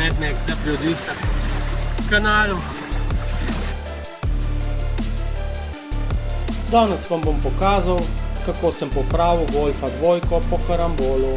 Mad Max, The Producer kanalu. Danes vam bom pokazal, kako sem popravil Golfa dvojko po karambolu.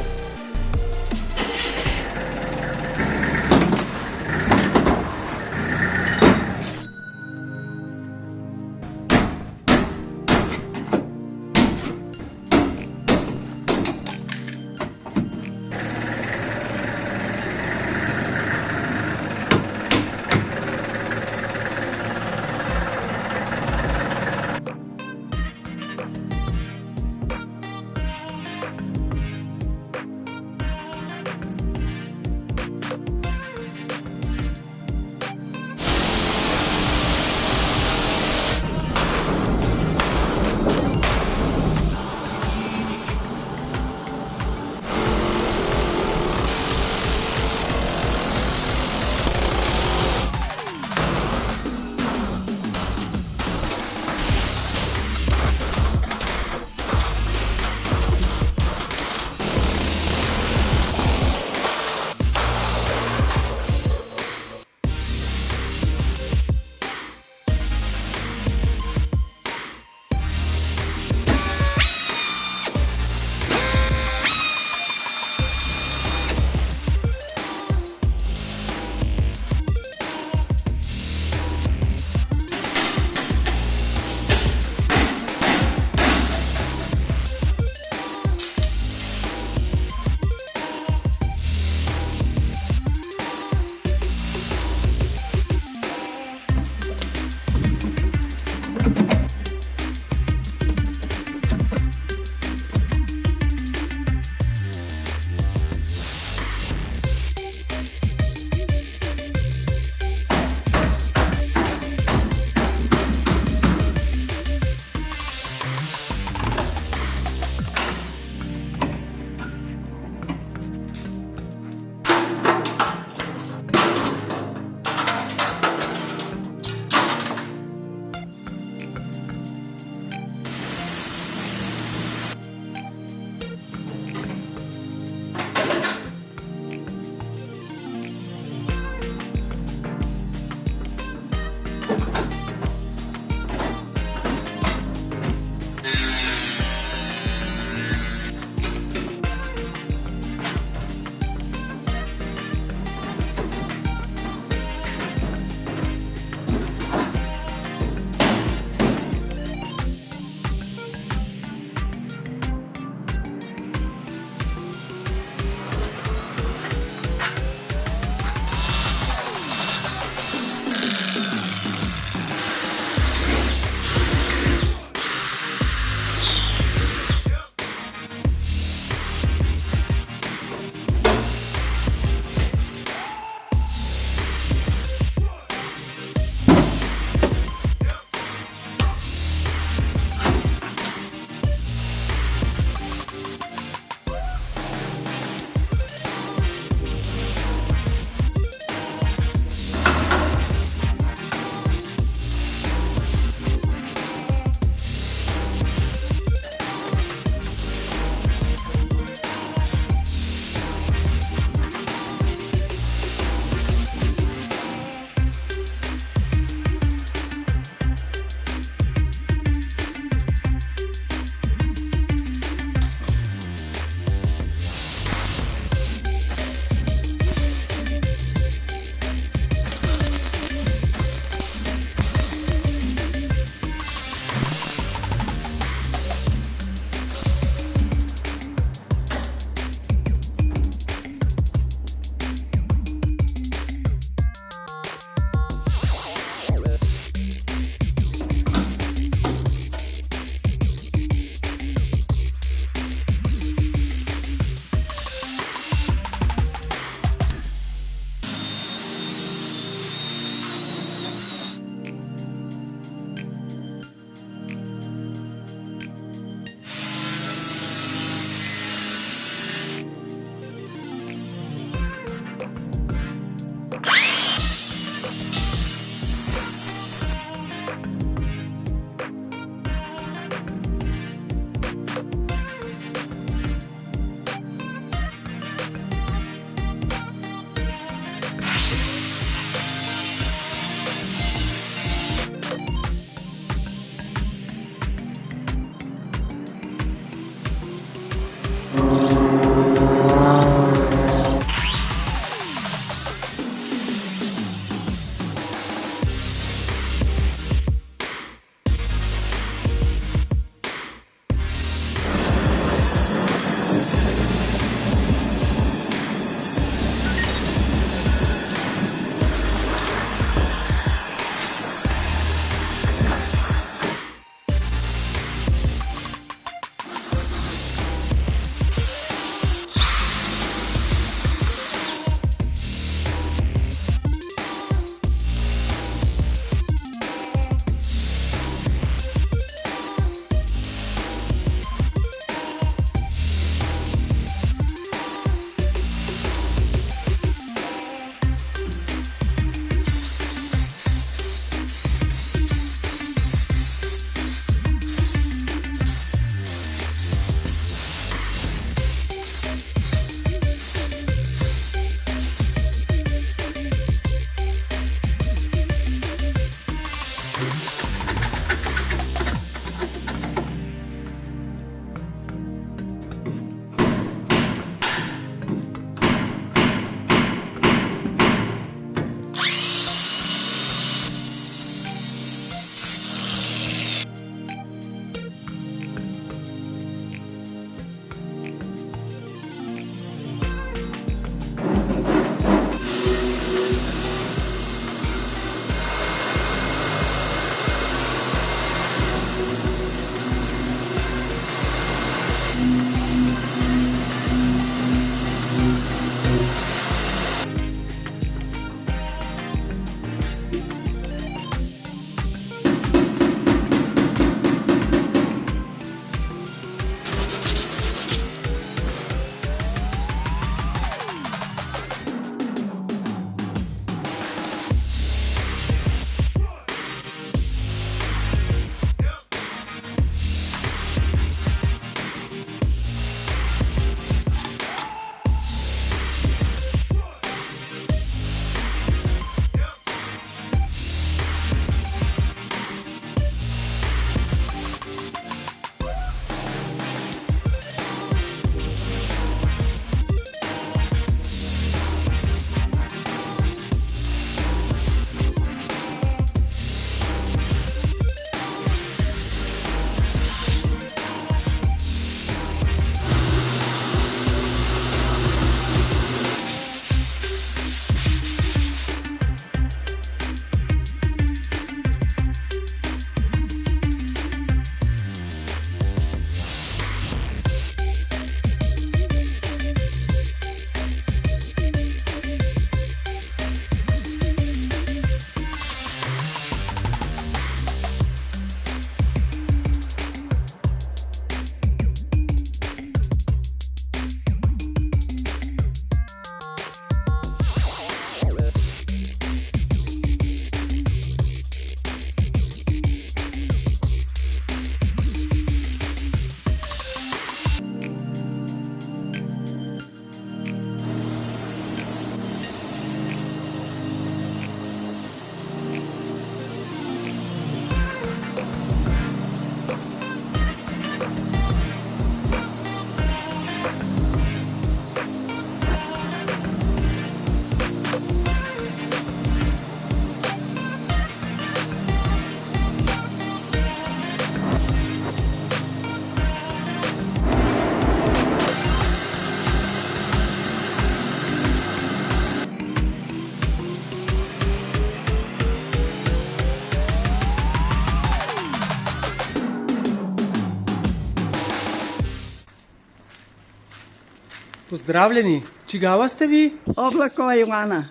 Pozdravljeni, čigava ste vi? Oblakova Ivana.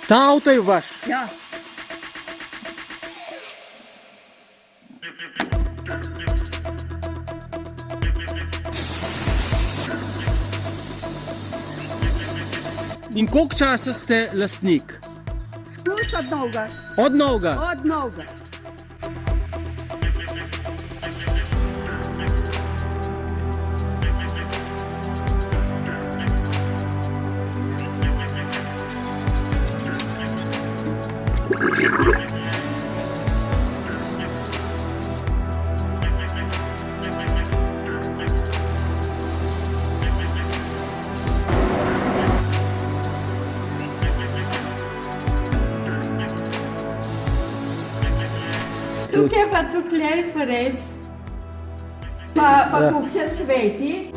Ta avto je vaš? Ja. In koliko časa ste lastnik? Skus od novega. Od novega? Od novega. Tukaj pa tukaj pa res. Pa kako se sveti.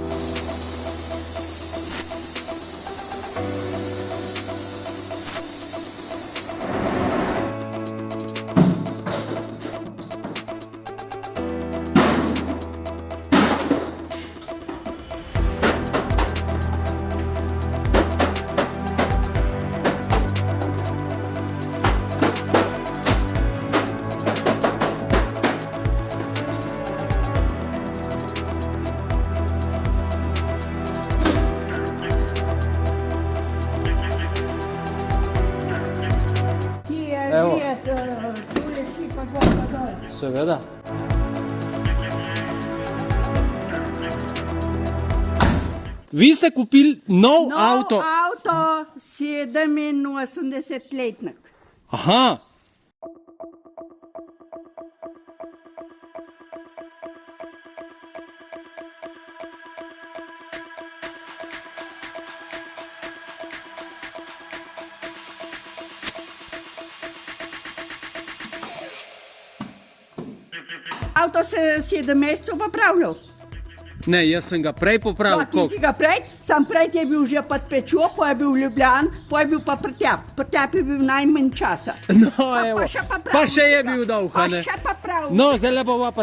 Evo. Tule si pa gor pa dol. Seveda. Vi ste kupili nov avto? Nov avto, 87-letnik. Aha. Avto se 7 mesecev popravljal. Ne, jaz sem ga prej popravil. Ti si ga prej, sam prej je bil že pod Pečjo, pa je bil v Ljubljani, pa je bil pa Prtjap. Prtjap je bil najmanj časa. No, evo. Pa še je bil dolg, Pa ne? še pa prav. No, zdaj bova pa...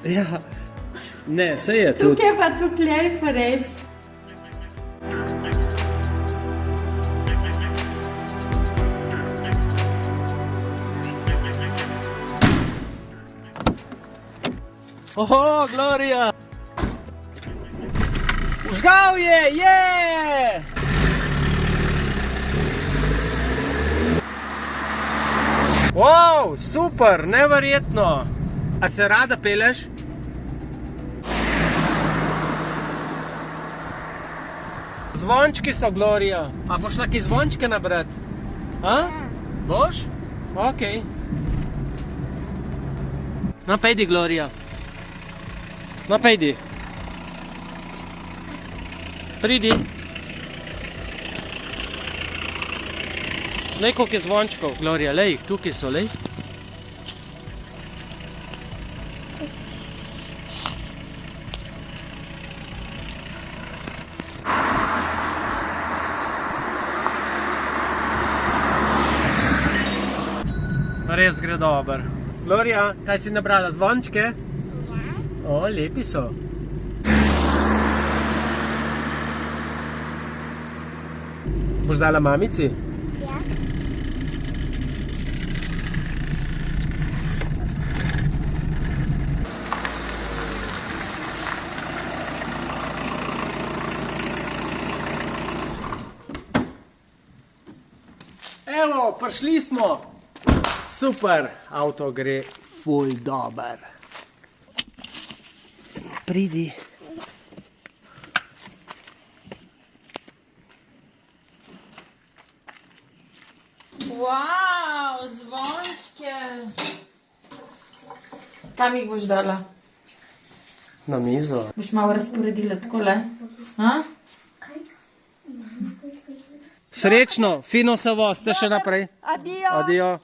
Ja, ne, saj je tudi. Tukaj pa tukaj pa res. Oho, Gloria! Vžgal je, je! Wow, super, neverjetno! A se rada peleš? Zvončki so, Gloria. A boš laki zvončke nabrat? A? Boš? Okej. No, pejdi, Gloria. No, pejdi. Pridi. Lej, koliko je zvončkov, Gloria, lej jih, tukaj so, lej. Res gre dober. Gloria, kaj si nabrala, zvončke? O, lepi so. Boš dala mamici? Ja. Evo, prišli smo. Super, avto gre ful dober. Pridi. Wow, zvončke. Kam jih boš dala? Na mizo. Boš malo razporedila takole? Ha? Srečno, fino se voste še naprej. Adijo. Adijo.